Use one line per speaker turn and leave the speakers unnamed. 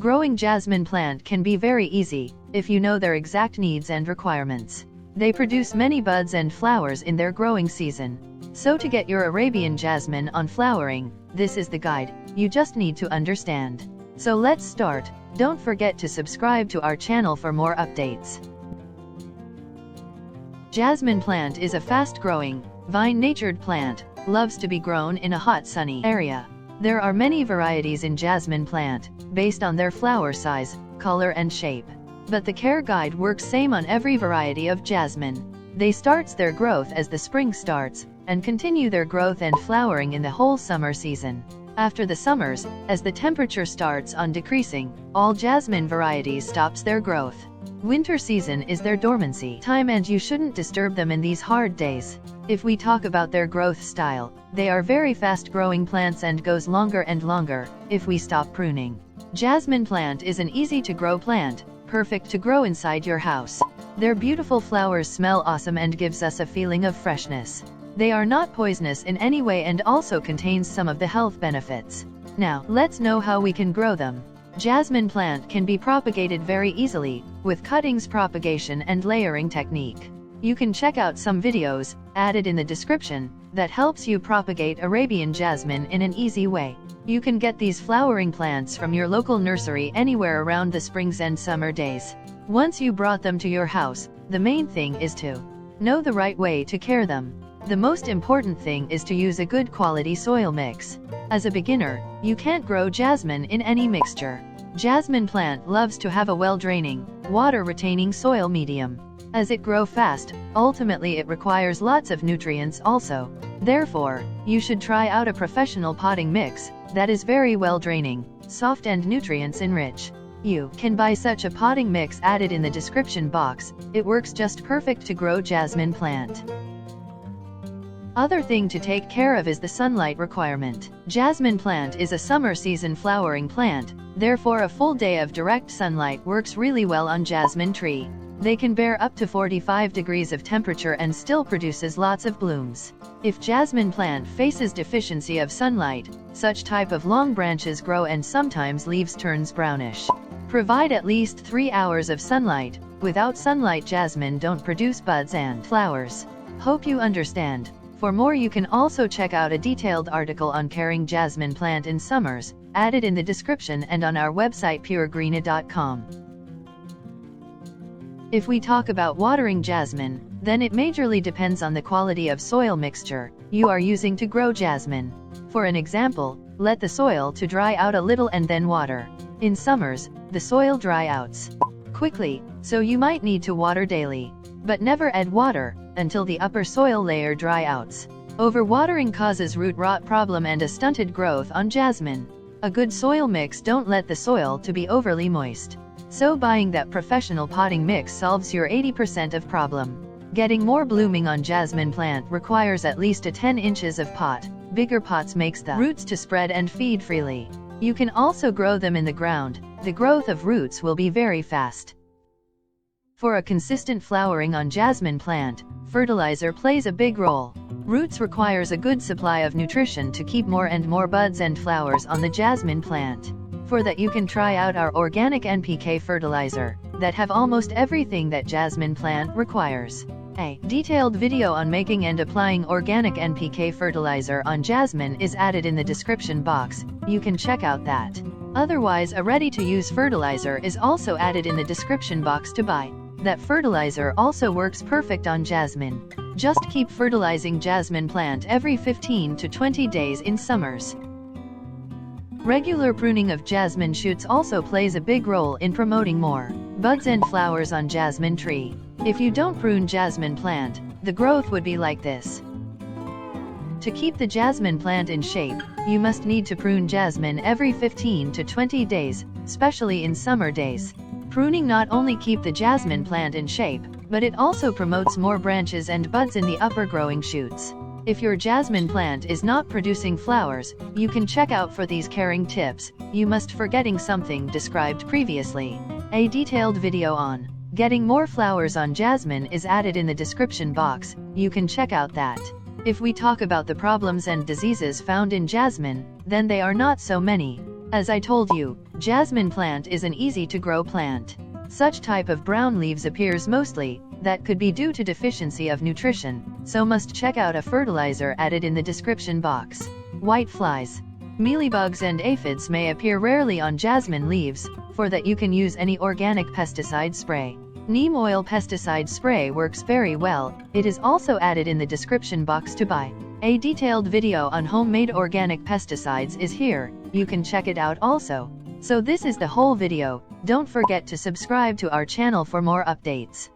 Growing jasmine plant can be very easy, if you know their exact needs and requirements. They produce many buds and flowers in their growing season. So to get your Arabian jasmine on flowering, this is the guide you just need to understand. So let's start. Don't forget to subscribe to our channel for more updates. Jasmine plant is a fast-growing, vine-natured plant, loves to be grown in a hot sunny area. There are many varieties in jasmine plant, based on their flower size, color and shape. But the care guide works same on every variety of jasmine. They starts their growth as the spring starts, and continue their growth and flowering in the whole summer season. After the summers, as the temperature starts on decreasing, all jasmine varieties stops their growth. Winter season is their dormancy time and you shouldn't disturb them in these hard days. If we talk about their growth style, they are very fast growing plants and goes longer and longer, if we stop pruning. Jasmine plant is an easy to grow plant, perfect to grow inside your house. Their beautiful flowers smell awesome and gives us a feeling of freshness. They are not poisonous in any way and also contains some of the health benefits. Now, let's know how we can grow them. Jasmine plant can be propagated very easily, with cuttings propagation and layering technique. You can check out some videos, added in the description, that helps you propagate Arabian jasmine in an easy way. You can get these flowering plants from your local nursery anywhere around the springs and summer days. Once you brought them to your house, the main thing is to know the right way to care them. The most important thing is to use a good quality soil mix. As a beginner, you can't grow jasmine in any mixture. Jasmine plant loves to have a well-draining, water-retaining soil medium. As it grows fast, ultimately it requires lots of nutrients also. Therefore, you should try out a professional potting mix that is very well-draining, soft and nutrients-enriched. You can buy such a potting mix added in the description box. It works just perfect to grow jasmine plant. Other thing to take care of is the sunlight requirement. Jasmine plant is a summer season flowering plant, therefore a full day of direct sunlight works really well on jasmine tree. They can bear up to 45 degrees of temperature and still produces lots of blooms. If jasmine plant faces deficiency of sunlight, such type of long branches grow and sometimes leaves turns brownish. Provide at least 3 hours of sunlight. Without sunlight jasmine don't produce buds and flowers. Hope you understand. For more you can also check out a detailed article on caring jasmine plant in summers, added in the description and on our website puregreena.com. If we talk about watering jasmine, then it majorly depends on the quality of soil mixture you are using to grow jasmine. For an example, let the soil to dry out a little and then water. In summers, the soil dry outs quickly, so you might need to water daily. But never add water until the upper soil layer dry outs. Overwatering causes root rot problem and a stunted growth on jasmine. A good soil mix don't let the soil to be overly moist. So buying that professional potting mix solves your 80% of problem. Getting more blooming on jasmine plant requires at least a 10 inches of pot. Bigger pots makes the roots to spread and feed freely. You can also grow them in the ground. The growth of roots will be very fast. For a consistent flowering on jasmine plant, fertilizer plays a big role. Roots requires a good supply of nutrition to keep more and more buds and flowers on the jasmine plant. For that you can try out our organic NPK fertilizer, that have almost everything that jasmine plant requires. A detailed video on making and applying organic NPK fertilizer on jasmine is added in the description box. You can check out that. Otherwise, a ready-to-use fertilizer is also added in the description box to buy. That fertilizer also works perfect on jasmine. Just keep fertilizing jasmine plant every 15 to 20 days in summers. Regular pruning of jasmine shoots also plays a big role in promoting more buds and flowers on jasmine tree. If you don't prune jasmine plant, the growth would be like this. To keep the jasmine plant in shape, you must need to prune jasmine every 15 to 20 days, especially in summer days. Pruning not only keep the jasmine plant in shape, but it also promotes more branches and buds in the upper growing shoots. If your jasmine plant is not producing flowers, you can check out for these caring tips. You must forgetting something described previously. A detailed video on getting more flowers on jasmine is added in the description box. You can check out that. If we talk about the problems and diseases found in jasmine, then they are not so many. As I told you, jasmine plant is an easy to grow plant. Such type of brown leaves appears mostly, that could be due to deficiency of nutrition, so must check out a fertilizer added in the description box. White flies, mealybugs and aphids may appear rarely on jasmine leaves, for that you can use any organic pesticide spray. Neem oil pesticide spray works very well, it is also added in the description box to buy. A detailed video on homemade organic pesticides is here, you can check it out also. So this is the whole video, don't forget to subscribe to our channel for more updates.